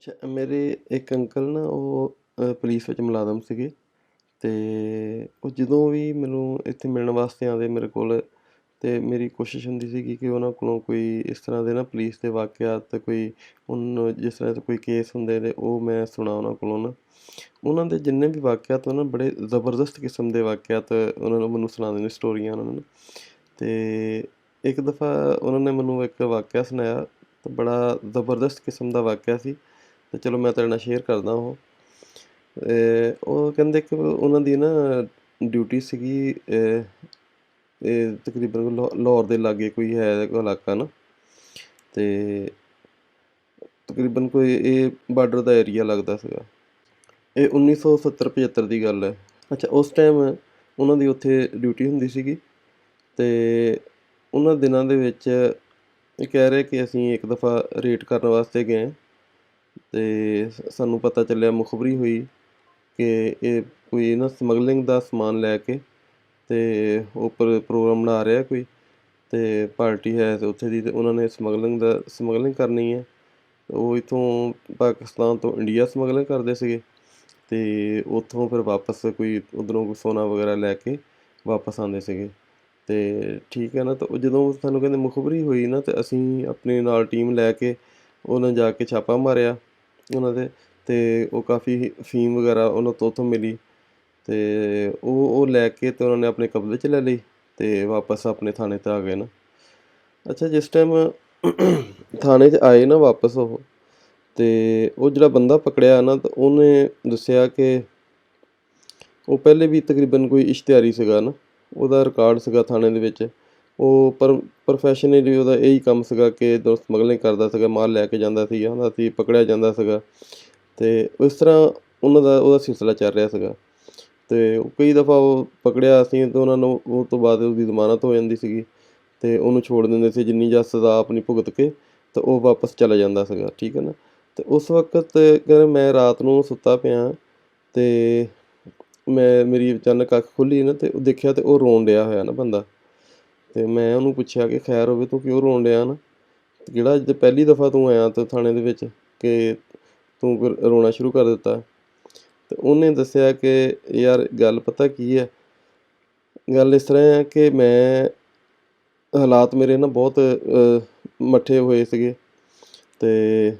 ਅੱਛਾ, ਮੇਰੇ ਇੱਕ ਅੰਕਲ ਨਾ ਉਹ ਪੁਲਿਸ ਵਿੱਚ ਮੁਲਾਜ਼ਮ ਸੀਗੇ ਅਤੇ ਉਹ ਜਦੋਂ ਵੀ ਮੈਨੂੰ ਇੱਥੇ ਮਿਲਣ ਵਾਸਤੇ ਆਉਂਦੇ ਮੇਰੇ ਕੋਲ ਅਤੇ ਮੇਰੀ ਕੋਸ਼ਿਸ਼ ਹੁੰਦੀ ਸੀਗੀ ਕਿ ਉਹਨਾਂ ਕੋਲੋਂ ਕੋਈ ਇਸ ਤਰ੍ਹਾਂ ਦੇ ਨਾ ਪੁਲਿਸ ਦੇ ਵਾਕਿਆਤ ਕੋਈ ਹੁਣ ਜਿਸ ਤਰ੍ਹਾਂ ਦੇ ਕੋਈ ਕੇਸ ਹੁੰਦੇ ਨੇ ਉਹ ਮੈਂ ਸੁਣਾ ਉਹਨਾਂ ਕੋਲੋਂ ਨਾ ਉਹਨਾਂ ਦੇ ਜਿੰਨੇ ਵੀ ਵਾਕਿਆਤ ਉਹ ਨਾ ਬੜੇ ਜ਼ਬਰਦਸਤ ਕਿਸਮ ਦੇ ਵਾਕਿਆਤ ਉਹਨਾਂ ਨੂੰ ਮੈਨੂੰ ਸੁਣਾਉਂਦੇ ਨੇ ਸਟੋਰੀਆਂ ਉਹਨਾਂ ਨੂੰ ਅਤੇ ਇੱਕ ਦਫਾ ਉਹਨਾਂ ਨੇ ਮੈਨੂੰ ਇੱਕ ਵਾਕਿਆ ਸੁਣਾਇਆ ਤੇ ਬੜਾ ਜ਼ਬਰਦਸਤ ਕਿਸਮ ਦਾ ਵਾਕਿਆ ਸੀ ਅਤੇ ਚਲੋ ਮੈਂ ਤੁਹਾਡੇ ਨਾਲ ਸ਼ੇਅਰ ਕਰਦਾ ਉਹ ਕਹਿੰਦੇ ਕਿ ਉਹਨਾਂ ਦੀ ਨਾ ਡਿਊਟੀ ਸੀਗੀ ਇਹ ਤਕਰੀਬਨ ਲਾਹੌਰ ਦੇ ਲਾਗੇ ਕੋਈ ਹੈ ਇਲਾਕਾ ਨਾ ਅਤੇ ਤਕਰੀਬਨ ਕੋਈ ਇਹ ਬਾਰਡਰ ਦਾ ਏਰੀਆ ਲੱਗਦਾ ਸੀਗਾ। ਇਹ 1970-75 ਦੀ ਗੱਲ ਹੈ। ਅੱਛਾ, ਉਸ ਟਾਈਮ ਉਹਨਾਂ ਦੀ ਉੱਥੇ ਡਿਊਟੀ ਹੁੰਦੀ ਸੀਗੀ ਅਤੇ ਉਹਨਾਂ ਦਿਨਾਂ ਦੇ ਵਿੱਚ ਇਹ ਕਹਿ ਰਹੇ ਕਿ ਅਸੀਂ ਇੱਕ ਦਫਾ ਰੇਡ ਕਰਨ ਵਾਸਤੇ ਗਏ ਅਤੇ ਸਾਨੂੰ ਪਤਾ ਚੱਲਿਆ ਮੁਖਬਰੀ ਹੋਈ ਕਿ ਇਹ ਕੋਈ ਨਾ ਸਮਗਲਿੰਗ ਦਾ ਸਮਾਨ ਲੈ ਕੇ ਅਤੇ ਉੱਪਰ ਪ੍ਰੋਗਰਾਮ ਬਣਾ ਰਿਹਾ ਕੋਈ ਅਤੇ ਪਾਰਟੀ ਹੈ ਅਤੇ ਉੱਥੇ ਦੀ ਅਤੇ ਉਹਨਾਂ ਨੇ ਸਮਗਲਿੰਗ ਕਰਨੀ ਹੈ। ਉਹ ਇੱਥੋਂ ਪਾਕਿਸਤਾਨ ਤੋਂ ਇੰਡੀਆ ਸਮਗਲਿੰਗ ਕਰਦੇ ਸੀਗੇ ਅਤੇ ਉੱਥੋਂ ਫਿਰ ਵਾਪਸ ਕੋਈ ਉੱਧਰੋਂ ਕੋਈ ਸੋਨਾ ਵਗੈਰਾ ਲੈ ਕੇ ਵਾਪਸ ਆਉਂਦੇ ਸੀਗੇ ਅਤੇ ਠੀਕ ਹੈ ਨਾ। ਤਾਂ ਉਹ ਜਦੋਂ ਸਾਨੂੰ ਕਹਿੰਦੇ ਮੁਖਬਰੀ ਹੋਈ ਨਾ ਅਤੇ ਅਸੀਂ ਆਪਣੇ ਨਾਲ ਟੀਮ ਲੈ ਕੇ ਉਹਨਾਂ ਜਾ ਕੇ ਛਾਪਾ ਮਾਰਿਆ ਉਹਨਾਂ ਦੇ ਅਤੇ ਉਹ ਕਾਫੀ ਅਫੀਮ ਵਗੈਰਾ ਉਹਨਾਂ ਤੋਂ ਉੱਥੋਂ ਮਿਲੀ ਅਤੇ ਉਹ ਲੈ ਕੇ ਅਤੇ ਉਹਨਾਂ ਨੇ ਆਪਣੇ ਕਬਜ਼ੇ 'ਚ ਲੈ ਲਈ ਅਤੇ ਵਾਪਸ ਆਪਣੇ ਥਾਣੇ 'ਤੇ ਆ ਗਏ ਨਾ। ਅੱਛਾ, ਜਿਸ ਟਾਈਮ ਥਾਣੇ 'ਚ ਆਏ ਨਾ ਵਾਪਸ ਅਤੇ ਉਹ ਜਿਹੜਾ ਬੰਦਾ ਪਕੜਿਆ ਨਾ ਤਾਂ ਉਹਨੇ ਦੱਸਿਆ ਕਿ ਉਹ ਪਹਿਲੇ ਵੀ ਤਕਰੀਬਨ ਕੋਈ ਇਸ਼ਤਿਹਾਰੀ ਸੀਗਾ ਨਾ, ਉਹਦਾ ਰਿਕਾਰਡ ਸੀਗਾ ਥਾਣੇ ਦੇ ਵਿੱਚ। ਉਹ ਪ੍ਰੋਫੈਸ਼ਨਲੀ ਉਹਦਾ ਇਹੀ ਕੰਮ ਸੀਗਾ ਕਿ ਜਦੋਂ ਸਮਗਲਿੰਗ ਕਰਦਾ ਸੀਗਾ, ਮਾਲ ਲੈ ਕੇ ਜਾਂਦਾ ਸੀ, ਆਉਂਦਾ ਸੀ, ਪਕੜਿਆ ਜਾਂਦਾ ਸੀਗਾ ਅਤੇ ਇਸ ਤਰ੍ਹਾਂ ਉਹਦਾ ਸਿਲਸਿਲਾ ਚੱਲ ਰਿਹਾ ਸੀਗਾ ਅਤੇ ਕਈ ਦਫਾ ਉਹ ਪਕੜਿਆ ਅਸੀਂ ਅਤੇ ਉਹਨਾਂ ਨੂੰ ਉਹ ਤੋਂ ਬਾਅਦ ਉਹਦੀ ਜ਼ਮਾਨਤ ਹੋ ਜਾਂਦੀ ਸੀਗੀ ਅਤੇ ਉਹਨੂੰ ਛੋੜ ਦਿੰਦੇ ਸੀ ਜਿੰਨੀ ਜਾਂ ਸਜ਼ਾ ਆਪਣੀ ਭੁਗਤ ਕੇ ਅਤੇ ਉਹ ਵਾਪਸ ਚਲਾ ਜਾਂਦਾ ਸੀਗਾ, ਠੀਕ ਹੈ ਨਾ। ਅਤੇ ਉਸ ਵਕਤ ਕਹਿੰਦੇ ਮੈਂ ਰਾਤ ਨੂੰ ਸੁੱਤਾ ਪਿਆ ਅਤੇ ਮੇਰੀ ਅਚਾਨਕ ਅੱਖ ਖੁੱਲ੍ਹੀ ਨਾ ਅਤੇ ਉਹ ਦੇਖਿਆ ਅਤੇ ਉਹ ਰੋਣ ਡਿਆ ਹੋਇਆ ਨਾ ਬੰਦਾ ਅਤੇ ਮੈਂ ਉਹਨੂੰ ਪੁੱਛਿਆ ਕਿ ਖੈਰ ਹੋਵੇ, ਤੂੰ ਕਿਉਂ ਰੋਣ ਡਿਆ ਨਾ, ਜਿਹੜਾ ਅੱਜ ਪਹਿਲੀ ਦਫਾ ਤੂੰ ਆਇਆ ਤਾਂ ਥਾਣੇ ਦੇ ਵਿੱਚ ਕਿ ਤੂੰ ਰੋਣਾ ਸ਼ੁਰੂ ਕਰ ਦਿੱਤਾ। ਅਤੇ ਉਹਨੇ ਦੱਸਿਆ ਕਿ ਯਾਰ ਗੱਲ ਪਤਾ ਕੀ ਹੈ, ਗੱਲ ਇਸ ਤਰ੍ਹਾਂ ਹੈ ਕਿ ਹਾਲਾਤ ਮੇਰੇ ਨਾ ਬਹੁਤ ਮੱਠੇ ਹੋਏ ਸੀਗੇ ਅਤੇ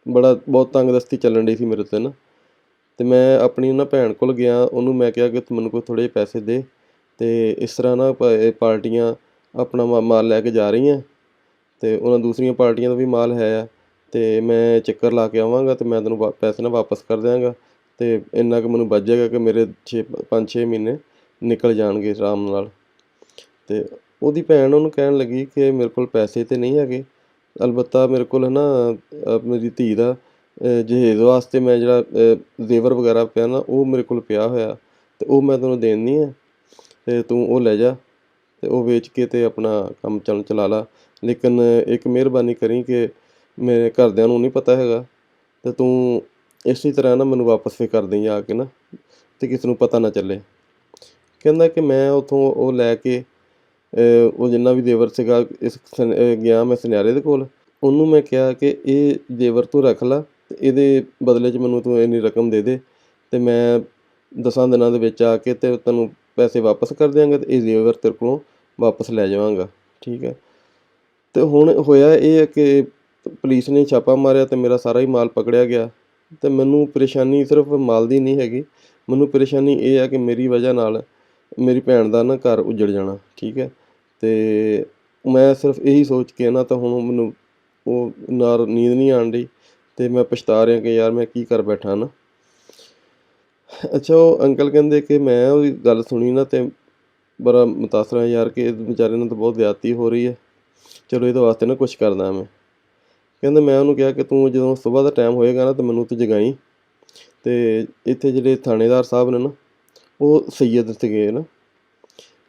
ਬਹੁਤ ਤੰਗਦਸਤੀ ਚੱਲਣ ਡਈ ਸੀ ਮੇਰੇ 'ਤੇ ਨਾ ਅਤੇ ਮੈਂ ਆਪਣੀ ਨਾ ਭੈਣ ਕੋਲ ਗਿਆ, ਉਹਨੂੰ ਮੈਂ ਕਿਹਾ ਕਿ ਤੂੰ ਮੈਨੂੰ ਕੋਈ ਥੋੜ੍ਹੇ ਜਿਹੇ ਪੈਸੇ ਦੇ ਅਤੇ ਇਸ ਤਰ੍ਹਾਂ ਨਾ ਪਾਰਟੀਆਂ ਆਪਣਾ ਮਾਲ ਲੈ ਕੇ ਜਾ ਰਹੀਆਂ ਅਤੇ ਉਹਨਾਂ ਦੂਸਰੀਆਂ ਪਾਰਟੀਆਂ ਦਾ ਵੀ ਮਾਲ ਹੈ ਆ ਅਤੇ ਮੈਂ ਚੱਕਰ ਲਾ ਕੇ ਆਵਾਂਗਾ ਅਤੇ ਮੈਂ ਤੈਨੂੰ ਪੈਸੇ ਨਾ ਵਾਪਸ ਕਰ ਦਿਆਂਗਾ ਅਤੇ ਇੰਨਾ ਕੁ ਮੈਨੂੰ ਬਚ ਜਾਏਗਾ ਕਿ ਮੇਰੇ 5-6 ਮਹੀਨੇ ਨਿਕਲ ਜਾਣਗੇ ਆਰਾਮ ਨਾਲ। ਅਤੇ ਉਹਦੀ ਭੈਣ ਉਹਨੂੰ ਕਹਿਣ ਲੱਗੀ ਕਿ ਮੇਰੇ ਕੋਲ ਪੈਸੇ ਤਾਂ ਨਹੀਂ ਹੈਗੇ, ਅਲਬੱਤਾ ਮੇਰੇ ਕੋਲ ਨਾ ਮੇਰੀ ਧੀ ਦਾ ਜਹੇਜ਼ ਵਾਸਤੇ ਮੈਂ ਜਿਹੜਾ ਜ਼ੇਵਰ ਵਗੈਰਾ ਪਿਆ ਨਾ ਉਹ ਮੇਰੇ ਕੋਲ ਪਿਆ ਹੋਇਆ ਅਤੇ ਉਹ ਮੈਂ ਤੈਨੂੰ ਦੇ ਦਿੰਦੀ ਹਾਂ ਅਤੇ ਤੂੰ ਉਹ ਲੈ ਜਾ ਅਤੇ ਉਹ ਵੇਚ ਕੇ ਅਤੇ ਆਪਣਾ ਕੰਮ ਚਲਾ ਲਾ। ਲੇਕਿਨ ਇੱਕ ਮਿਹਰਬਾਨੀ ਕਰੀ ਕਿ ਮੇਰੇ ਘਰਦਿਆਂ ਨੂੰ ਨਹੀਂ ਪਤਾ ਹੈਗਾ ਅਤੇ ਤੂੰ ਇਸੇ ਤਰ੍ਹਾਂ ਨਾ ਮੈਨੂੰ ਵਾਪਸ ਫਿਰ ਕਰ ਦੇਈਂ ਆ ਕੇ ਨਾ ਅਤੇ ਕਿਸੇ ਨੂੰ ਪਤਾ ਨਾ ਚੱਲੇ। ਕਹਿੰਦਾ ਕਿ ਮੈਂ ਉੱਥੋਂ ਉਹ ਲੈ ਕੇ ਉਹ ਜਿੰਨਾ ਵੀ ਜ਼ੇਵਰ ਸੀਗਾ ਗਿਆ ਮੈਂ ਸੁਨਿਆਰੇ ਦੇ ਕੋਲ, ਉਹਨੂੰ ਮੈਂ ਕਿਹਾ ਕਿ ਇਹ ਜ਼ੇਵਰ ਤੂੰ ਰੱਖ ਲਾ ਅਤੇ ਇਹਦੇ ਬਦਲੇ 'ਚ ਮੈਨੂੰ ਤੂੰ ਇੰਨੀ ਰਕਮ ਦੇ ਦੇ ਅਤੇ ਮੈਂ 10 ਦਿਨਾਂ ਦੇ ਵਿੱਚ ਆ ਕੇ ਅਤੇ ਤੈਨੂੰ ਪੈਸੇ ਵਾਪਸ ਕਰ ਦਿਆਂਗਾ ਅਤੇ ਇਹ ਜ਼ੇਵਰ ਤੇਰੇ ਕੋਲੋਂ ਵਾਪਸ ਲੈ ਜਾਵਾਂਗਾ, ਠੀਕ ਹੈ। ਅਤੇ ਹੁਣ ਹੋਇਆ ਇਹ ਹੈ ਕਿ ਪੁਲਿਸ ਨੇ ਛਾਪਾ ਮਾਰਿਆ ਅਤੇ ਮੇਰਾ ਸਾਰਾ ਹੀ ਮਾਲ ਪਕੜਿਆ ਗਿਆ ਅਤੇ ਮੈਨੂੰ ਪਰੇਸ਼ਾਨੀ ਸਿਰਫ ਮਾਲ ਦੀ ਨਹੀਂ ਹੈਗੀ, ਮੈਨੂੰ ਪਰੇਸ਼ਾਨੀ ਇਹ ਹੈ ਕਿ ਮੇਰੀ ਵਜ੍ਹਾ ਨਾਲ ਮੇਰੀ ਭੈਣ ਦਾ ਨਾ ਘਰ ਉੱਜੜ ਜਾਣਾ, ਠੀਕ ਹੈ। ਅਤੇ ਮੈਂ ਸਿਰਫ ਇਹੀ ਸੋਚ ਕੇ ਨਾ ਤਾਂ ਹੁਣ ਮੈਨੂੰ ਉਹ ਨਾਲ ਨੀਂਦ ਨਹੀਂ ਆਉਣ ਡਈ ਅਤੇ ਮੈਂ ਪਛਤਾ ਰਿਹਾ ਕਿ ਯਾਰ ਮੈਂ ਕੀ ਕਰ ਬੈਠਾ ਨਾ। ਅੱਛਾ, ਉਹ ਅੰਕਲ ਕਹਿੰਦੇ ਕਿ ਮੈਂ ਉਹਦੀ ਗੱਲ ਸੁਣੀ ਨਾ ਅਤੇ ਬੜਾ ਮੁਤਾਸਰ ਹੋਇਆ ਯਾਰ ਕਿ ਵਿਚਾਰੇ ਨਾਲ ਤਾਂ ਬਹੁਤ ਜ਼ਿਆਦਤੀ ਹੋ ਰਹੀ ਹੈ, ਚਲੋ ਇਹਦੇ ਵਾਸਤੇ ਨਾ ਕੁਛ ਕਰਦਾ ਮੈਂ। ਕਹਿੰਦਾ ਮੈਂ ਉਹਨੂੰ ਕਿਹਾ ਕਿ ਤੂੰ ਜਦੋਂ ਸੁਬਾਹ ਦਾ ਟਾਈਮ ਹੋਏਗਾ ਨਾ ਤਾਂ ਮੈਨੂੰ ਉੱਥੇ ਜਗਾਈ ਅਤੇ ਇੱਥੇ ਜਿਹੜੇ ਥਾਣੇਦਾਰ ਸਾਹਿਬ ਨੇ ਨਾ ਉਹ ਸੈਯਦ ਸੀਗੇ ਨਾ,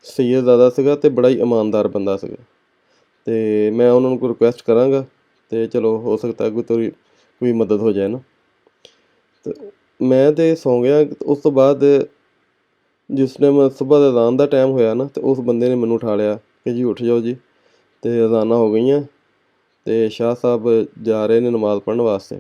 ਸੈਯਦਜ਼ਾਦਾ ਸੀਗਾ ਅਤੇ ਬੜਾ ਹੀ ਇਮਾਨਦਾਰ ਬੰਦਾ ਸੀਗਾ ਅਤੇ ਮੈਂ ਉਹਨਾਂ ਨੂੰ ਕੋਈ ਰਿਕੁਐਸਟ ਕਰਾਂਗਾ ਅਤੇ ਚਲੋ ਹੋ ਸਕਦਾ ਕੋਈ ਮਦਦ ਹੋ ਜਾਏ ਨਾ। ਅਤੇ ਮੈਂ ਤਾਂ ਸੌਂ ਗਿਆ। ਉਸ ਤੋਂ ਬਾਅਦ ਜਿਸ ਟਾਈਮ ਸੁਬਾਹ ਦਾ ਅਜ਼ਾਨ ਦਾ ਟਾਈਮ ਹੋਇਆ ਨਾ ਅਤੇ ਉਸ ਬੰਦੇ ਨੇ ਮੈਨੂੰ ਉਠਾ ਲਿਆ ਕਿ ਜੀ ਉੱਠ ਜਾਓ ਜੀ ਅਤੇ ਅਜ਼ਾਨਾਂ ਹੋ ਗਈਆਂ ਅਤੇ ਸ਼ਾਹ ਸਾਹਿਬ ਜਾ ਰਹੇ ਨੇ ਨਮਾਜ਼ ਪੜ੍ਹਨ ਵਾਸਤੇ।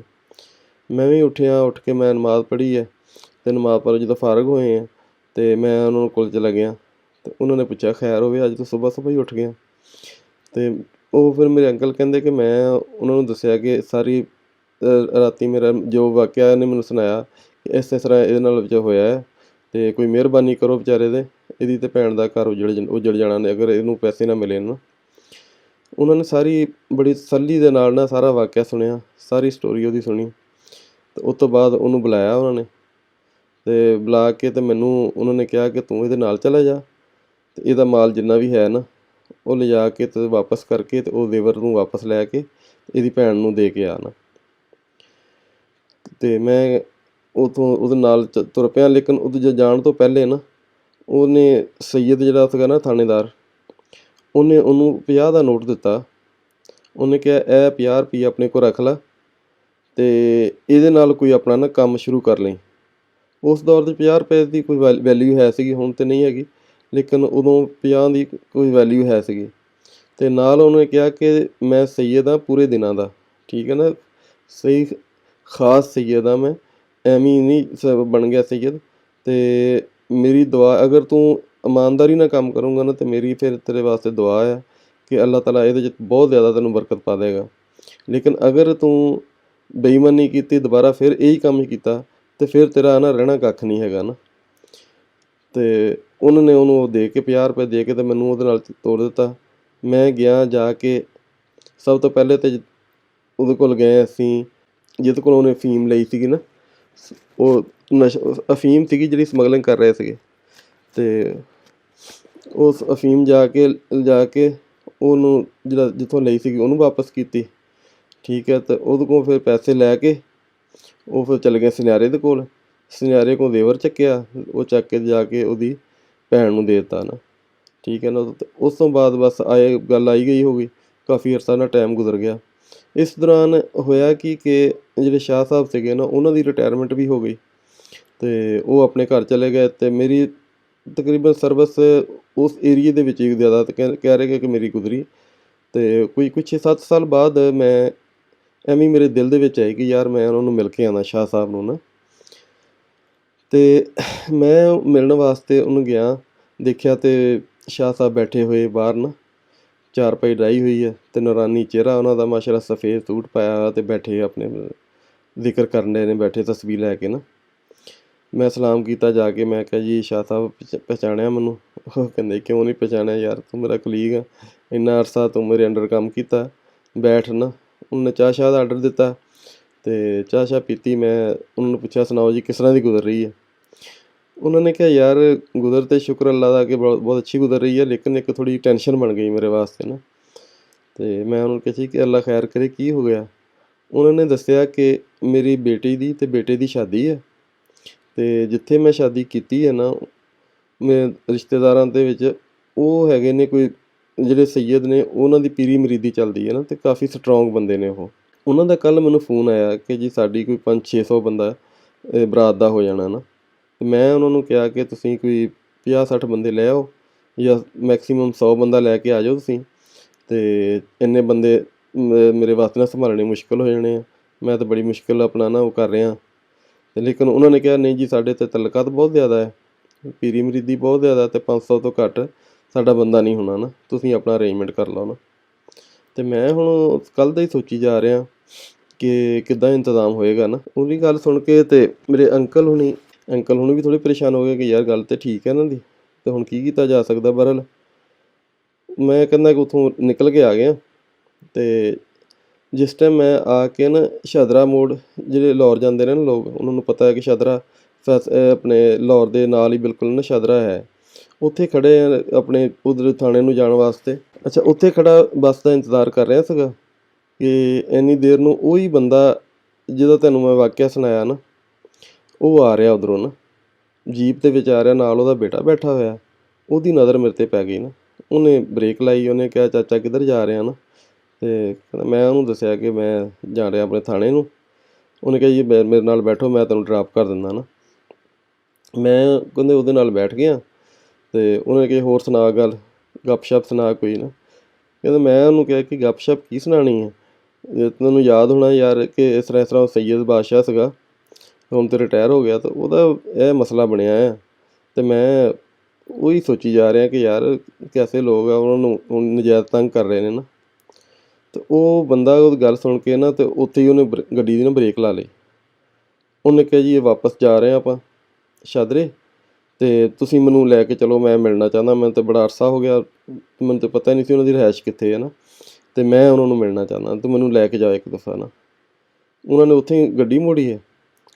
ਮੈਂ ਵੀ ਉੱਠਿਆ, ਉੱਠ ਕੇ ਮੈਂ ਨਮਾਜ਼ ਪੜ੍ਹੀ ਹੈ ਅਤੇ ਨਮਾਜ਼ ਪੜ੍ਹ ਜਦੋਂ ਫਾਰਗ ਹੋਏ ਆ ਅਤੇ ਮੈਂ ਉਹਨਾਂ ਕੋਲ ਚਲਾ ਗਿਆ ਅਤੇ ਉਹਨਾਂ ਨੇ ਪੁੱਛਿਆ ਖੈਰ ਹੋਵੇ, ਅੱਜ ਤੂੰ ਸੁਬਾਹ ਹੀ ਉੱਠ ਗਿਆ। ਅਤੇ ਉਹ ਫਿਰ ਮੇਰੇ ਅੰਕਲ ਕਹਿੰਦੇ ਕਿ ਮੈਂ ਉਹਨਾਂ ਨੂੰ ਦੱਸਿਆ ਕਿ ਸਾਰੀ ਰਾਤੀ ਮੇਰਾ ਜੋ ਵਾਕਿਆ ਇਹਨੇ ਮੈਨੂੰ ਸੁਣਾਇਆ ਕਿ ਇਸ ਤਰ੍ਹਾਂ ਇਹਦੇ ਨਾਲ ਵਿੱਚ ਹੋਇਆ ਹੈ ਅਤੇ ਕੋਈ ਮਿਹਰਬਾਨੀ ਕਰੋ ਵਿਚਾਰੇ ਦੇ, ਇਹਦੀ ਤਾਂ ਭੈਣ ਦਾ ਘਰ ਉਜੜ ਜਾਣਾ ਨੇ ਅਗਰ ਇਹਨੂੰ ਪੈਸੇ ਨਾ ਮਿਲੇ ਨਾ। ਉਹਨਾਂ ਨੇ ਸਾਰੀ ਬੜੀ ਤਸੱਲੀ ਦੇ ਨਾਲ ਨਾ ਸਾਰਾ ਵਾਕਿਆ ਸੁਣਿਆ, ਸਾਰੀ ਸਟੋਰੀ ਉਹਦੀ ਸੁਣੀ ਅਤੇ ਉਸ ਤੋਂ ਬਾਅਦ ਉਹਨੂੰ ਬੁਲਾਇਆ ਉਹਨਾਂ ਨੇ ਅਤੇ ਬੁਲਾ ਕੇ ਅਤੇ ਮੈਨੂੰ ਉਹਨਾਂ ਨੇ ਕਿਹਾ ਕਿ ਤੂੰ ਇਹਦੇ ਨਾਲ ਚਲਾ ਜਾ ਅਤੇ ਇਹਦਾ ਮਾਲ ਜਿੰਨਾ ਵੀ ਹੈ ਨਾ ਉਹ ਲਿਜਾ ਕੇ ਅਤੇ ਵਾਪਸ ਕਰਕੇ ਅਤੇ ਉਹ ਜ਼ੇਵਰ ਨੂੰ ਵਾਪਸ ਲੈ ਕੇ ਇਹਦੀ ਭੈਣ ਨੂੰ ਦੇ ਕੇ ਆ ਨਾ। ਅਤੇ ਮੈਂ ਉੱਥੋਂ ਉਹਦੇ ਨਾਲ ਤੁਰ ਪਿਆ, ਲੇਕਿਨ ਉਹਦੇ ਜਾਣ ਤੋਂ ਪਹਿਲੇ ਨਾ ਉਹਨੇ ਸਈਦ ਜਿਹੜਾ ਸੀਗਾ ਨਾ ਥਾਣੇਦਾਰ, ਉਹਨੇ ਉਹਨੂੰ 50 ਦਾ ਨੋਟ ਦਿੱਤਾ। ਉਹਨੇ ਕਿਹਾ ਇਹ 50 ਰੁਪਈਏ ਆਪਣੇ ਕੋਲ ਰੱਖ ਲਾ ਅਤੇ ਇਹਦੇ ਨਾਲ ਕੋਈ ਆਪਣਾ ਨਾ ਕੰਮ ਸ਼ੁਰੂ ਕਰ ਲਈ। ਉਸ ਦੌਰ 'ਤੇ 50 ਰੁਪਏ ਦੀ ਕੋਈ ਵੈਲਿਊ ਹੈ ਸੀਗੀ, ਹੁਣ ਤਾਂ ਨਹੀਂ ਹੈਗੀ, ਲੇਕਿਨ ਉਦੋਂ 50 ਦੀ ਕੋਈ ਵੈਲਿਊ ਹੈ ਸੀਗੀ। ਅਤੇ ਨਾਲ ਉਹਨੇ ਕਿਹਾ ਕਿ ਮੈਂ ਸਈਦ ਹਾਂ ਪੂਰੇ ਦਿਨਾਂ ਦਾ, ਠੀਕ ਹੈ ਨਾ, ਸਹੀ ਖਾਸ ਸਈਦ ਹਾਂ ਮੈਂ, ਐਵੇਂ ਨਹੀਂ ਬਣ ਗਿਆ ਸਈਦ। ਅਤੇ ਮੇਰੀ ਦੁਆ ਅਗਰ ਤੂੰ ਇਮਾਨਦਾਰੀ ਨਾਲ ਕੰਮ ਕਰੂੰਗਾ ਨਾ ਤਾਂ ਮੇਰੀ ਫਿਰ ਤੇਰੇ ਵਾਸਤੇ ਦੁਆ ਹੈ ਕਿ ਅੱਲਾਹ ਤਾਲਾ ਇਹਦੇ 'ਚ ਬਹੁਤ ਜ਼ਿਆਦਾ ਤੈਨੂੰ ਬਰਕਤ ਪਾ ਦੇਗਾ। ਲੇਕਿਨ ਅਗਰ ਤੂੰ ਬੇਈਮਾਨੀ ਕੀਤੀ, ਦੁਬਾਰਾ ਫਿਰ ਇਹੀ ਕੰਮ ਕੀਤਾ ਅਤੇ ਫਿਰ ਤੇਰਾ ਨਾ ਰਹਿਣਾ ਕੱਖ ਨਹੀਂ ਹੈਗਾ ਨਾ। ਅਤੇ ਉਹਨਾਂ ਨੇ ਉਹਨੂੰ ਦੇ ਕੇ 50 ਰੁਪਏ ਦੇ ਕੇ ਅਤੇ ਮੈਨੂੰ ਉਹਦੇ ਨਾਲ ਤੋਰ ਦਿੱਤਾ। ਮੈਂ ਗਿਆ, ਜਾ ਕੇ ਸਭ ਤੋਂ ਪਹਿਲੇ ਤਾਂ ਉਹਦੇ ਕੋਲ ਗਏ ਅਸੀਂ ਜਿਹਦੇ ਕੋਲ ਉਹਨੇ ਅਫੀਮ ਲਈ ਸੀਗੀ ਨਾ, ਉਹ ਅਫੀਮ ਸੀਗੀ ਜਿਹੜੀ ਸਮਗਲਿੰਗ ਕਰ ਰਹੇ ਸੀਗੇ। ਅਤੇ ਉਸ ਅਫੀਮ ਲਿਜਾ ਕੇ ਉਹਨੂੰ ਜਿਹੜਾ ਜਿੱਥੋਂ ਲਈ ਸੀਗੀ ਉਹਨੂੰ ਵਾਪਸ ਕੀਤੀ, ਠੀਕ ਹੈ। ਅਤੇ ਉਹਦੇ ਕੋਲ ਫਿਰ ਪੈਸੇ ਲੈ ਕੇ ਉਹ ਫਿਰ ਚਲੇ ਗਏ ਸੁਨਿਆਰੇ ਦੇ ਕੋਲ, ਸੁਨਿਆਰੇ ਕੋਲ ਜ਼ੇਵਰ ਚੱਕਿਆ, ਉਹ ਚੱਕ ਕੇ ਜਾ ਕੇ ਉਹਦੀ ਭੈਣ ਨੂੰ ਦੇ ਦਿੱਤਾ ਨਾ, ਠੀਕ ਹੈ ਨਾ। ਉਸ ਤੋਂ ਬਾਅਦ ਬਸ ਗੱਲ ਆਈ ਗਈ ਹੋ ਗਈ, ਕਾਫੀ ਅਰਸਾ ਨਾਲ ਟਾਈਮ ਗੁਜ਼ਰ ਗਿਆ। ਇਸ ਦੌਰਾਨ ਹੋਇਆ ਕਿ ਜਿਹੜੇ ਸ਼ਾਹ ਸਾਹਿਬ ਸੀਗੇ ਨਾ ਉਹਨਾਂ ਦੀ ਰਿਟਾਇਰਮੈਂਟ ਵੀ ਹੋ ਗਈ ਅਤੇ ਉਹ ਆਪਣੇ ਘਰ ਚਲੇ ਗਏ ਅਤੇ ਮੇਰੀ ਤਕਰੀਬਨ ਸਰਵਿਸ ਉਸ ਏਰੀਏ ਦੇ ਵਿੱਚ ਹੀ ਜ਼ਿਆਦਾ ਕਹਿ ਰਹੇ ਕਿ ਮੇਰੀ ਗੁਜ਼ਰੀ। ਅਤੇ ਕੋਈ ਕੁਛ 6-7 ਸਾਲ ਬਾਅਦ ਮੈਂ ਐਵੇਂ ਮੇਰੇ ਦਿਲ ਦੇ ਵਿੱਚ ਆਈ ਕਿ ਯਾਰ ਮੈਂ ਉਹਨਾਂ ਨੂੰ ਮਿਲ ਕੇ ਆਉਣਾ ਸ਼ਾਹ ਸਾਹਿਬ ਨੂੰ ਨਾ। ਅਤੇ ਮੈਂ ਮਿਲਣ ਵਾਸਤੇ ਉਹਨੂੰ ਗਿਆ, ਦੇਖਿਆ ਅਤੇ ਸ਼ਾਹ ਸਾਹਿਬ ਬੈਠੇ ਹੋਏ ਬਾਹਰ ਨਾ, ਚਾਰਪਾਈ ਡਾਹੀ ਹੋਈ ਹੈ ਅਤੇ ਨੂਰਾਨੀ ਚਿਹਰਾ ਉਹਨਾਂ ਦਾ, ਮਾਸ਼ਾ ਅੱਲਾ ਸਫੇਦ ਸੂਟ ਪਾਇਆ ਹੋਇਆ ਅਤੇ ਬੈਠੇ ਆਪਣੇ ਜ਼ਿਕਰ ਕਰਨ ਡਏ ਨੇ, ਬੈਠੇ ਤਸਬੀਹ ਲੈ ਕੇ ਨਾ। ਮੈਂ ਸਲਾਮ ਕੀਤਾ ਜਾ ਕੇ, ਮੈਂ ਕਿਹਾ ਜੀ ਸ਼ਾਹ ਸਾਹਿਬ ਪਹਿਚਾਣਿਆ ਮੈਨੂੰ? ਉਹ ਕਹਿੰਦੇ ਕਿਉਂ ਨਹੀਂ ਪਹਿਚਾਣਿਆ ਯਾਰ, ਤੂੰ ਮੇਰਾ ਕੁਲੀਗ ਆ, ਇੰਨਾ ਅਰਸਾ ਤੂੰ ਮੇਰੇ ਅੰਡਰ ਕੰਮ ਕੀਤਾ, ਬੈਠ ਨਾ। ਉਹਨੇ ਚਾਹ ਸ਼ਾਹ ਦਾ ਆਰਡਰ ਦਿੱਤਾ ਅਤੇ ਚਾਹ ਸ਼ਾਹ ਪੀਤੀ। ਮੈਂ ਉਹਨਾਂ ਨੂੰ ਪੁੱਛਿਆ ਸੁਣਾਓ ਜੀ ਕਿਸ ਤਰ੍ਹਾਂ ਦੀ ਗੁਜ਼ਰ ਰਹੀ ਹੈ? ਉਹਨਾਂ ਨੇ ਕਿਹਾ ਯਾਰ ਗੁਜ਼ਰ ਤਾਂ ਸ਼ੁਕਰ ਅੱਲਾ ਦਾ ਕਿ ਬਹੁਤ ਅੱਛੀ ਗੁਜ਼ਰ ਰਹੀ ਹੈ, ਲੇਕਿਨ ਇੱਕ ਥੋੜ੍ਹੀ ਟੈਨਸ਼ਨ ਬਣ ਗਈ ਮੇਰੇ ਵਾਸਤੇ ਨਾ। ਅਤੇ ਮੈਂ ਉਹਨਾਂ ਨੂੰ ਕਿਹਾ ਸੀ ਕਿ ਅੱਲਾ ਖੈਰ ਕਰੇ, ਕੀ ਹੋ ਗਿਆ? ਉਹਨਾਂ ਨੇ ਦੱਸਿਆ ਕਿ ਮੇਰੀ ਬੇਟੀ ਦੀ ਅਤੇ ਬੇਟੇ ਦੀ ਸ਼ਾਦੀ ਹੈ ਅਤੇ ਜਿੱਥੇ ਮੈਂ ਸ਼ਾਦੀ ਕੀਤੀ ਹੈ ਨਾ, ਮੈਂ ਰਿਸ਼ਤੇਦਾਰਾਂ ਦੇ ਵਿੱਚ ਉਹ ਹੈਗੇ ਨੇ ਕੋਈ ਜਿਹੜੇ ਸਈਦ ਨੇ, ਉਹਨਾਂ ਦੀ ਪੀਰੀ ਮੁਰੀਦੀ ਚੱਲਦੀ ਹੈ ਨਾ, ਅਤੇ ਕਾਫੀ ਸਟਰੋਂਗ ਬੰਦੇ ਨੇ ਉਹ। ਉਹਨਾਂ ਦਾ ਕੱਲ੍ਹ ਮੈਨੂੰ ਫੋਨ ਆਇਆ ਕਿ ਜੀ ਸਾਡੀ ਕੋਈ 500-600 ਬੰਦਾ ਬਰਾਤ ਦਾ ਹੋ ਜਾਣਾ ਨਾ। ਅਤੇ ਮੈਂ ਉਹਨਾਂ ਨੂੰ ਕਿਹਾ ਕਿ ਤੁਸੀਂ ਕੋਈ 50-60 ਬੰਦੇ ਲੈ ਆਓ ਜਾਂ ਮੈਕਸੀਮਮ 100 ਬੰਦਾ ਲੈ ਕੇ ਆ ਜਾਓ ਤੁਸੀਂ, ਅਤੇ ਇੰਨੇ ਬੰਦੇ ਮੇਰੇ ਵਾਸਤੇ ਨਾ ਸੰਭਾਲਣੇ ਮੁਸ਼ਕਿਲ ਹੋ ਜਾਣੇ ਆ, ਮੈਂ ਤਾਂ ਬੜੀ ਮੁਸ਼ਕਿਲ ਆਪਣਾ ਨਾ ਉਹ ਕਰ ਰਿਹਾ। ਅਤੇ ਲੇਕਿਨ ਉਹਨਾਂ ਨੇ ਕਿਹਾ ਨਹੀਂ ਜੀ ਸਾਡੇ 'ਤੇ ਤਲਕਾਤ ਬਹੁਤ ਜ਼ਿਆਦਾ ਹੈ, ਪੀਰੀ ਮੁਰੀਦੀ ਬਹੁਤ ਜ਼ਿਆਦਾ, ਅਤੇ 500 ਤੋਂ ਘੱਟ ਸਾਡਾ ਬੰਦਾ ਨਹੀਂ ਹੋਣਾ ਨਾ, ਤੁਸੀਂ ਆਪਣਾ ਅਰੇਂਜਮੈਂਟ ਕਰ ਲਓ ਨਾ। ਅਤੇ ਮੈਂ ਹੁਣ ਕੱਲ੍ਹ ਦਾ ਹੀ ਸੋਚੀ ਜਾ ਰਿਹਾ ਕਿ ਕਿੱਦਾਂ ਇੰਤਜ਼ਾਮ ਹੋਏਗਾ ਨਾ। ਉਹਦੀ ਗੱਲ ਸੁਣ ਕੇ ਅਤੇ ਮੇਰੇ ਅੰਕਲ ਹੁਣੀ ਵੀ ਥੋੜ੍ਹੇ ਪਰੇਸ਼ਾਨ ਹੋ ਗਏ ਕਿ ਯਾਰ ਗੱਲ ਤਾਂ ਠੀਕ ਹੈ ਇਹਨਾਂ ਦੀ, ਅਤੇ ਹੁਣ ਕੀ ਕੀਤਾ ਜਾ ਸਕਦਾ। ਬਹਰਹਾਲ ਮੈਂ ਕਹਿੰਦਾ ਕਿ ਉੱਥੋਂ ਨਿਕਲ ਕੇ ਆ ਗਿਆ ਅਤੇ ਜਿਸ ਟਾਈਮ ਮੈਂ ਆ ਕੇ ਨਾ ਸ਼ਾਹਦਰਾ ਮੋੜ, ਜਿਹੜੇ ਲਾਹੌਰ ਜਾਂਦੇ ਨੇ ਨਾ ਲੋਕ, ਉਹਨਾਂ ਨੂੰ ਪਤਾ ਹੈ ਕਿ ਸ਼ਾਹਦਰਾ ਆਪਣੇ ਲਾਹੌਰ ਦੇ ਨਾਲ ਹੀ ਬਿਲਕੁਲ ਨਾ ਸ਼ਾਹਦਰਾ ਹੈ, ਉੱਥੇ ਖੜ੍ਹੇ ਆ ਆਪਣੇ ਉਧਰ ਥਾਣੇ ਨੂੰ ਜਾਣ ਵਾਸਤੇ। ਅੱਛਾ, ਉੱਥੇ ਖੜ੍ਹਾ ਬੱਸ ਦਾ ਇੰਤਜ਼ਾਰ ਕਰ ਰਿਹਾ ਸੀਗਾ ਕਿ ਇੰਨੀ ਦੇਰ ਨੂੰ ਉਹੀ ਬੰਦਾ ਜਿਹਦਾ ਤੁਹਾਨੂੰ ਮੈਂ ਵਾਕਿਆ ਸੁਣਾਇਆ ਨਾ, ਉਹ ਆ ਰਿਹਾ ਉੱਧਰੋਂ ਨਾ, ਜੀਪ ਦੇ ਵਿੱਚ ਆ ਰਿਹਾ, ਨਾਲ ਉਹਦਾ ਬੇਟਾ ਬੈਠਾ ਹੋਇਆ। ਉਹਦੀ ਨਜ਼ਰ ਮੇਰੇ 'ਤੇ ਪੈ ਗਈ ਨਾ, ਉਹਨੇ ਬ੍ਰੇਕ ਲਾਈ, ਉਹਨੇ ਕਿਹਾ ਚਾਚਾ ਕਿੱਧਰ ਜਾ ਰਿਹਾ ਨਾ? ਅਤੇ ਮੈਂ ਉਹਨੂੰ ਦੱਸਿਆ ਕਿ ਮੈਂ ਜਾ ਰਿਹਾ ਆਪਣੇ ਥਾਣੇ ਨੂੰ। ਉਹਨੇ ਕਿਹਾ ਜੀ ਮੇਰੇ ਨਾਲ ਬੈਠੋ, ਮੈਂ ਤੁਹਾਨੂੰ ਡਰਾਪ ਕਰ ਦਿੰਦਾ ਨਾ। ਮੈਂ ਕਹਿੰਦੇ ਉਹਦੇ ਨਾਲ ਬੈਠ ਗਿਆ ਅਤੇ ਉਹਨੇ ਕਿਹਾ ਹੋਰ ਸੁਣਾ ਗੱਲ, ਗੱਪ ਸ਼ੱਪ ਸੁਣਾ ਕੋਈ ਨਾ। ਕਹਿੰਦਾ ਮੈਂ ਉਹਨੂੰ ਕਿਹਾ ਕਿ ਗੱਪ ਸ਼ੱਪ ਕੀ ਸੁਣਾਉਣੀ ਹੈ, ਤੈਨੂੰ ਯਾਦ ਹੋਣਾ ਯਾਰ ਕਿ ਇਸ ਤਰ੍ਹਾਂ ਸੈਯਦ ਬਾਦਸ਼ਾਹ ਸੀਗਾ, ਹੁਣ ਤੇ ਰਿਟਾਇਰ ਹੋ ਗਿਆ, ਤਾਂ ਉਹਦਾ ਇਹ ਮਸਲਾ ਬਣਿਆ ਆ। ਅਤੇ ਮੈਂ ਉਹੀ ਸੋਚੀ ਜਾ ਰਿਹਾ ਕਿ ਯਾਰ ਕੈਸੇ ਲੋਕ ਆ, ਉਹਨਾਂ ਨੂੰ ਹੁਣ ਨਜਾਇਜ਼ ਤੰਗ ਕਰ ਰਹੇ ਨੇ ਨਾ। ਅਤੇ ਉਹ ਬੰਦਾ ਉਹਦੀ ਗੱਲ ਸੁਣ ਕੇ ਨਾ, ਅਤੇ ਉੱਥੇ ਹੀ ਉਹਨੇ ਗੱਡੀ ਦੀ ਨਾ ਬ੍ਰੇਕ ਲਾ ਲਈ। ਉਹਨੇ ਕਿਹਾ ਜੀ ਇਹ ਵਾਪਸ ਜਾ ਰਹੇ ਹਾਂ ਆਪਾਂ ਸ਼ਾਦਰੇ, ਅਤੇ ਤੁਸੀਂ ਮੈਨੂੰ ਲੈ ਕੇ ਚਲੋ, ਮੈਂ ਮਿਲਣਾ ਚਾਹੁੰਦਾ, ਮੈਨੂੰ ਤਾਂ ਬੜਾ ਅਰਸਾ ਹੋ ਗਿਆ, ਮੈਨੂੰ ਤਾਂ ਪਤਾ ਨਹੀਂ ਸੀ ਉਹਨਾਂ ਦੀ ਰਿਹਾਇਸ਼ ਕਿੱਥੇ ਹੈ ਨਾ, ਅਤੇ ਮੈਂ ਉਹਨਾਂ ਨੂੰ ਮਿਲਣਾ ਚਾਹੁੰਦਾ, ਅਤੇ ਮੈਨੂੰ ਲੈ ਕੇ ਜਾਓ ਇੱਕ ਦਫਾ ਨਾ। ਉਹਨਾਂ ਨੇ ਉੱਥੇ ਹੀ ਗੱਡੀ ਮੋੜੀ ਹੈ,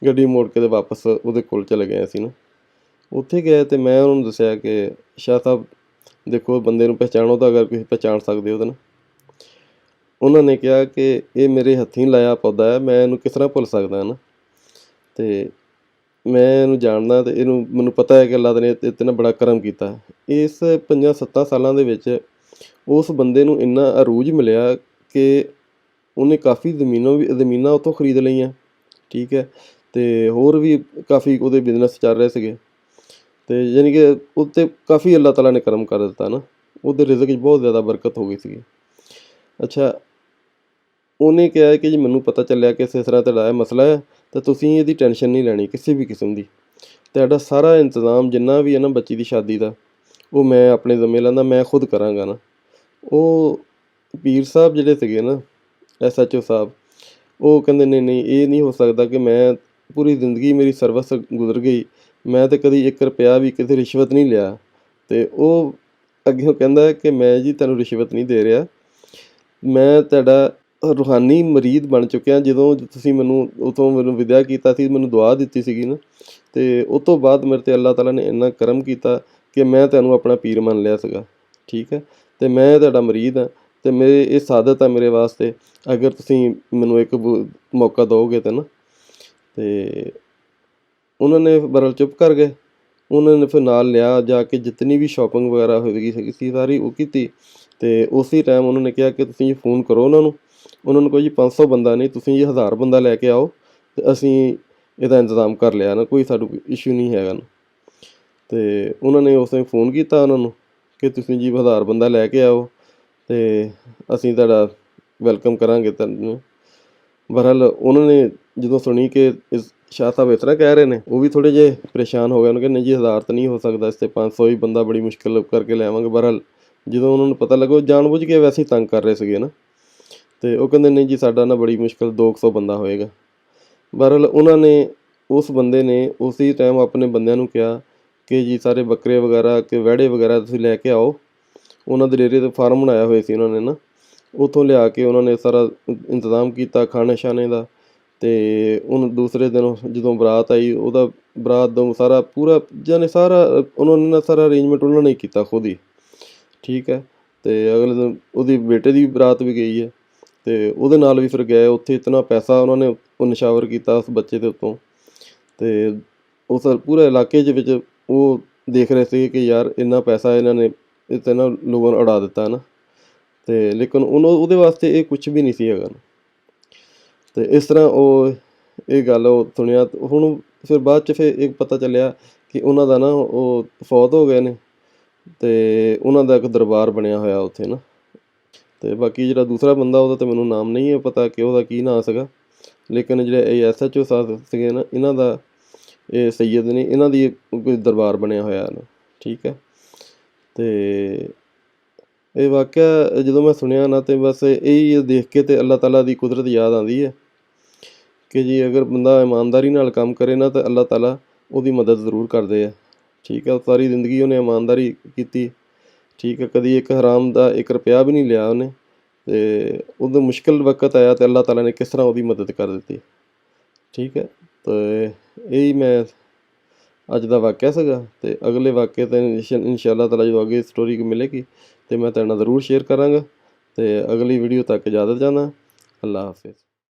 ਗੱਡੀ ਮੋੜ ਕੇ ਅਤੇ ਵਾਪਸ ਉਹਦੇ ਕੋਲ ਚਲੇ ਗਏ ਅਸੀਂ ਨਾ। ਉੱਥੇ ਗਏ ਅਤੇ ਮੈਂ ਉਹਨਾਂ ਨੂੰ ਦੱਸਿਆ ਕਿ ਸ਼ਾਹ ਸਾਹਿਬ ਦੇਖੋ, ਬੰਦੇ ਨੂੰ ਪਹਿਚਾਣੋ ਤਾਂ ਅਗਰ ਤੁਸੀਂ ਪਹਿਚਾਣ ਸਕਦੇ ਹੋ ਤਾਂ ਨਾ। ਉਹਨਾਂ ਨੇ ਕਿਹਾ ਕਿ ਇਹ ਮੇਰੇ ਹੱਥੀਂ ਲਾਇਆ ਪੌਦਾ ਹੈ, ਮੈਂ ਇਹਨੂੰ ਕਿਸ ਤਰ੍ਹਾਂ ਭੁੱਲ ਸਕਦਾ ਨਾ, ਅਤੇ ਮੈਂ ਇਹਨੂੰ ਜਾਣਦਾ, ਅਤੇ ਇਹਨੂੰ ਮੈਨੂੰ ਪਤਾ ਹੈ ਕਿ ਅੱਲਾ ਨੇ ਇਹ 'ਤੇ ਨਾ ਬੜਾ ਕਰਮ ਕੀਤਾ। ਇਸ 5-7 ਸਾਲਾਂ ਦੇ ਵਿੱਚ ਉਸ ਬੰਦੇ ਨੂੰ ਇੰਨਾ ਅਰੂਜ ਮਿਲਿਆ ਕਿ ਉਹਨੇ ਕਾਫੀ ਜ਼ਮੀਨਾਂ ਉੱਥੋਂ ਖਰੀਦ ਲਈਆਂ, ਠੀਕ ਹੈ, ਅਤੇ ਹੋਰ ਵੀ ਕਾਫੀ ਉਹਦੇ ਬਿਜ਼ਨਸ ਚੱਲ ਰਹੇ ਸੀਗੇ, ਅਤੇ ਯਾਨੀ ਕਿ ਉੱਤੇ ਕਾਫੀ ਅੱਲਾ ਤਾਲਾ ਨੇ ਕਰਮ ਕਰ ਦਿੱਤਾ ਨਾ, ਉਹਦੇ ਰਿਜ਼ਕ 'ਚ ਬਹੁਤ ਜ਼ਿਆਦਾ ਬਰਕਤ ਹੋ ਗਈ ਸੀਗੀ। ਅੱਛਾ, ਉਹਨੇ ਕਿਹਾ ਕਿ ਜੀ ਮੈਨੂੰ ਪਤਾ ਚੱਲਿਆ ਕਿ ਇਸ ਤਰ੍ਹਾਂ ਤੁਹਾਡਾ ਇਹ ਮਸਲਾ ਹੈ, ਤਾਂ ਤੁਸੀਂ ਇਹਦੀ ਟੈਨਸ਼ਨ ਨਹੀਂ ਲੈਣੀ ਕਿਸੇ ਵੀ ਕਿਸਮ ਦੀ, ਤੁਹਾਡਾ ਸਾਰਾ ਇੰਤਜ਼ਾਮ ਜਿੰਨਾ ਵੀ ਹੈ ਨਾ ਬੱਚੀ ਦੀ ਸ਼ਾਦੀ ਦਾ, ਉਹ ਮੈਂ ਆਪਣੇ ਜ਼ਿੰਮੇ ਲੈਂਦਾ, ਮੈਂ ਖੁਦ ਕਰਾਂਗਾ ਨਾ। ਉਹ ਪੀਰ ਸਾਹਿਬ ਜਿਹੜੇ ਸੀਗੇ ਨਾ, SHO ਸਾਹਿਬ, ਉਹ ਕਹਿੰਦੇ ਨਹੀਂ ਨਹੀਂ, ਇਹ ਨਹੀਂ ਹੋ ਸਕਦਾ ਕਿ ਮੈਂ ਪੂਰੀ ਜ਼ਿੰਦਗੀ ਮੇਰੀ ਸਰਵਿਸ ਗੁਜ਼ਰ ਗਈ, ਮੈਂ ਤਾਂ ਕਦੀ 1 ਰੁਪਇਆ ਵੀ ਕਿਸੇ ਰਿਸ਼ਵਤ ਨਹੀਂ ਲਿਆ। ਅਤੇ ਉਹ ਅੱਗਿਓਂ ਕਹਿੰਦਾ ਕਿ ਮੈਂ ਜੀ ਤੁਹਾਨੂੰ ਰਿਸ਼ਵਤ ਨਹੀਂ ਦੇ ਰਿਹਾ, ਮੈਂ ਤੁਹਾਡਾ ਰੂਹਾਨੀ ਮੁਰੀਦ ਬਣ ਚੁੱਕਿਆ। ਜਦੋਂ ਤੁਸੀਂ ਮੈਨੂੰ ਵਿਦਿਆ ਕੀਤਾ ਸੀ, ਮੈਨੂੰ ਦੁਆ ਦਿੱਤੀ ਸੀਗੀ ਨਾ, ਅਤੇ ਉਹ ਤੋਂ ਬਾਅਦ ਮੇਰੇ 'ਤੇ ਅੱਲਾ ਤਾਲਾ ਨੇ ਇੰਨਾ ਕਰਮ ਕੀਤਾ ਕਿ ਮੈਂ ਤੁਹਾਨੂੰ ਆਪਣਾ ਪੀਰ ਮੰਨ ਲਿਆ ਸੀਗਾ, ਠੀਕ ਹੈ, ਅਤੇ ਮੈਂ ਤੁਹਾਡਾ ਮੁਰੀਦ ਹਾਂ, ਅਤੇ ਮੇਰੇ ਇਹ ਸਾਦਤ ਆ ਮੇਰੇ ਵਾਸਤੇ, ਅਗਰ ਤੁਸੀਂ ਮੈਨੂੰ ਇੱਕ ਮੌਕਾ ਦਿਓਗੇ ਤਾਂ ਨਾ। ਅਤੇ ਉਹਨਾਂ ਨੇ ਬਹਰਹਾਲ ਚੁੱਪ ਕਰ ਗਏ। ਉਹਨਾਂ ਨੇ ਫਿਰ ਨਾਲ ਲਿਆ, ਜਾ ਕੇ ਜਿਤਨੀ ਵੀ ਸ਼ੋਪਿੰਗ ਵਗੈਰਾ ਹੋਈ ਸੀ ਸਾਰੀ ਉਹ ਕੀਤੀ, ਅਤੇ ਉਸੇ ਟਾਈਮ ਉਹਨਾਂ ਨੇ ਕਿਹਾ ਕਿ ਤੁਸੀਂ ਫੋਨ ਕਰੋ ਉਹਨਾਂ ਨੂੰ ਕਹੋ ਜੀ 500 ਬੰਦਾ ਨਹੀਂ, ਤੁਸੀਂ ਜੀ 1000 ਬੰਦਾ ਲੈ ਕੇ ਆਓ, ਅਤੇ ਅਸੀਂ ਇਹਦਾ ਇੰਤਜ਼ਾਮ ਕਰ ਲਿਆ ਨਾ, ਕੋਈ ਸਾਨੂੰ ਇਸ਼ੂ ਨਹੀਂ ਹੈਗਾ ਨਾ। ਅਤੇ ਉਹਨਾਂ ਨੇ ਉਸ ਟਾਈਮ ਫੋਨ ਕੀਤਾ ਉਹਨਾਂ ਨੂੰ ਕਿ ਤੁਸੀਂ ਜੀ 1000 ਬੰਦਾ ਲੈ ਕੇ ਆਓ, ਅਤੇ ਅਸੀਂ ਤੁਹਾਡਾ ਵੈਲਕਮ ਕਰਾਂਗੇ ਤੁਹਾਨੂੰ। ਬਹਰਹਾਲ ਉਹਨਾਂ ਨੇ ਜਦੋਂ ਸੁਣੀ ਕਿ ਸ਼ਾਹ ਸਾਹਿਬ ਇਸ ਤਰ੍ਹਾਂ ਕਹਿ ਰਹੇ ਨੇ, ਉਹ ਵੀ ਥੋੜ੍ਹੇ ਜਿਹੇ ਪਰੇਸ਼ਾਨ ਹੋ ਗਏ। ਉਹਨੂੰ ਕਹਿੰਦੇ ਜੀ 1000 ਤਾਂ ਨਹੀਂ ਹੋ ਸਕਦਾ, ਇਸ 'ਤੇ 500 ਹੀ ਬੰਦਾ ਬੜੀ ਮੁਸ਼ਕਿਲ ਕਰਕੇ ਲਿਆਵਾਂਗੇ। ਬਹਰਹਾਲ ਜਦੋਂ ਉਹਨਾਂ ਨੂੰ ਪਤਾ ਲੱਗਾ, ਉਹ ਜਾਣ ਬੁੱਝ ਕੇ ਵੈਸੇ ਹੀ ਤੰਗ ਕਰ ਰਹੇ ਸੀਗੇ ਨਾ, ਅਤੇ ਉਹ ਕਹਿੰਦੇ ਨਹੀਂ ਜੀ ਸਾਡਾ ਨਾ ਬੜੀ ਮੁਸ਼ਕਿਲ 200 ਬੰਦਾ ਹੋਏਗਾ। ਬਹਰਹਾਲ ਉਹਨਾਂ ਨੇ ਉਸ ਬੰਦੇ ਨੇ ਉਸੇ ਟਾਈਮ ਆਪਣੇ ਬੰਦਿਆਂ ਨੂੰ ਕਿਹਾ ਕਿ ਜੀ ਸਾਰੇ ਬੱਕਰੇ ਵਗੈਰਾ ਕਿ ਵਹਿੜੇ ਵਗੈਰਾ ਤੁਸੀਂ ਲੈ ਕੇ ਆਓ। ਉਹਨਾਂ ਦੇ ਡੇਰੇ 'ਤੇ ਫਾਰਮ ਬਣਾਇਆ ਹੋਇਆ ਸੀ ਉਹਨਾਂ ਨੇ ਨਾ, ਉੱਥੋਂ ਲਿਆ ਕੇ ਉਹਨਾਂ ਨੇ ਸਾਰਾ ਇੰਤਜ਼ਾਮ ਕੀਤਾ ਖਾਣੇ ਛਾਣੇ ਦਾ। ਅਤੇ ਉਹਨੂੰ ਦੂਸਰੇ ਦਿਨ ਜਦੋਂ ਬਰਾਤ ਆਈ, ਉਹਦਾ ਬਰਾਤ ਦਾ ਸਾਰਾ ਪੂਰਾ ਜਾਣੀ ਸਾਰਾ ਉਹਨਾਂ ਨੇ ਨਾ ਸਾਰਾ ਅਰੇਂਜਮੈਂਟ ਉਹਨਾਂ ਨੇ ਕੀਤਾ ਖੁਦ ਹੀ, ਠੀਕ ਹੈ। ਅਤੇ ਅਗਲੇ ਦਿਨ ਉਹਦੀ ਬੇਟੇ ਦੀ ਬਰਾਤ ਵੀ ਗਈ ਹੈ, ਅਤੇ ਉਹਦੇ ਨਾਲ ਵੀ ਫਿਰ ਗਏ। ਉੱਥੇ ਇਤਨਾ ਪੈਸਾ ਉਹਨਾਂ ਨੇ ਉਹ ਨਿਸ਼ਾਵਰ ਕੀਤਾ ਉਸ ਬੱਚੇ ਦੇ ਉੱਤੋਂ, ਅਤੇ ਉਸ ਪੂਰੇ ਇਲਾਕੇ ਦੇ ਵਿੱਚ ਉਹ ਦੇਖ ਰਹੇ ਸੀ ਕਿ ਯਾਰ ਇੰਨਾ ਪੈਸਾ ਇਹਨਾਂ ਨੇ ਇੱਥੇ ਨਾ ਲੋਕਾਂ ਨੂੰ ਉਡਾ ਦਿੱਤਾ ਨਾ, ਅਤੇ ਲੇਕਿਨ ਉਹਦੇ ਵਾਸਤੇ ਇਹ ਕੁਛ ਵੀ ਨਹੀਂ ਸੀ ਹੈਗਾ। ਅਤੇ ਇਸ ਤਰ੍ਹਾਂ ਇਹ ਗੱਲ ਉਹ ਸੁਣਿਆ। ਹੁਣ ਫਿਰ ਬਾਅਦ 'ਚ ਫਿਰ ਇਹ ਪਤਾ ਚੱਲਿਆ ਕਿ ਉਹਨਾਂ ਦਾ ਨਾ ਉਹ ਫੌਤ ਹੋ ਗਏ ਨੇ, ਅਤੇ ਉਹਨਾਂ ਦਾ ਇੱਕ ਦਰਬਾਰ ਬਣਿਆ ਹੋਇਆ ਉੱਥੇ ਨਾ। ਅਤੇ ਬਾਕੀ ਜਿਹੜਾ ਦੂਸਰਾ ਬੰਦਾ ਉਹਦਾ ਤਾਂ ਮੈਨੂੰ ਨਾਮ ਨਹੀਂ ਹੈ ਪਤਾ ਕਿ ਉਹਦਾ ਕੀ ਨਾਂ ਸੀਗਾ, ਲੇਕਿਨ ਜਿਹੜੇ ਇਹ SHO ਸਾਹਿਬ ਸੀਗੇ ਨਾ, ਇਹਨਾਂ ਦਾ ਇਹ ਸੈਯਦ ਨੇ, ਇਹਨਾਂ ਦੀ ਕੋਈ ਦਰਬਾਰ ਬਣਿਆ ਹੋਇਆ ਨਾ, ਠੀਕ ਹੈ। ਅਤੇ ਇਹ ਵਾਕਿਆ ਜਦੋਂ ਮੈਂ ਸੁਣਿਆ ਨਾ, ਅਤੇ ਬਸ ਇਹੀ ਦੇਖ ਕੇ ਅਤੇ ਅੱਲਾ ਤਾਲਾ ਦੀ ਕੁਦਰਤ ਯਾਦ ਆਉਂਦੀ ਹੈ ਕਿ ਜੀ ਅਗਰ ਬੰਦਾ ਇਮਾਨਦਾਰੀ ਨਾਲ ਕੰਮ ਕਰੇ ਨਾ, ਤਾਂ ਅੱਲਾ ਤਾਲਾ ਉਹਦੀ ਮਦਦ ਜ਼ਰੂਰ ਕਰਦੇ ਆ, ਠੀਕ ਹੈ। ਸਾਰੀ ਜ਼ਿੰਦਗੀ ਉਹਨੇ ਇਮਾਨਦਾਰੀ ਕੀਤੀ, ਠੀਕ ਹੈ, ਕਦੀ ਇੱਕ ਹਰਾਮ ਦਾ 1 ਰੁਪਇਆ ਵੀ ਨਹੀਂ ਲਿਆ ਉਹਨੇ, ਅਤੇ ਉਦੋਂ ਮੁਸ਼ਕਿਲ ਵਕਤ ਆਇਆ ਅਤੇ ਅੱਲਾ ਤਾਲਾ ਨੇ ਕਿਸ ਤਰ੍ਹਾਂ ਉਹਦੀ ਮਦਦ ਕਰ ਦਿੱਤੀ, ਠੀਕ ਹੈ। ਅਤੇ ਇਹੀ ਮੈਂ ਅੱਜ ਦਾ ਵਾਕਿਆ ਸੀਗਾ, ਅਤੇ ਅਗਲੇ ਵਾਕਿਏ 'ਤੇ ਇਨਸ਼ਾ ਅੱਲਾ ਤਾਲਾ ਜਦੋਂ ਅੱਗੇ ਸਟੋਰੀ ਮਿਲੇਗੀ ਅਤੇ ਮੈਂ ਤੁਹਾਡੇ ਨਾਲ ਜ਼ਰੂਰ ਸ਼ੇਅਰ ਕਰਾਂਗਾ। ਅਤੇ ਅਗਲੀ ਵੀਡੀਓ ਤੱਕ ਇਜਾਜ਼ਤ ਚਾਹੁੰਦਾ। ਅੱਲਾ ਹਾਫਿਜ਼।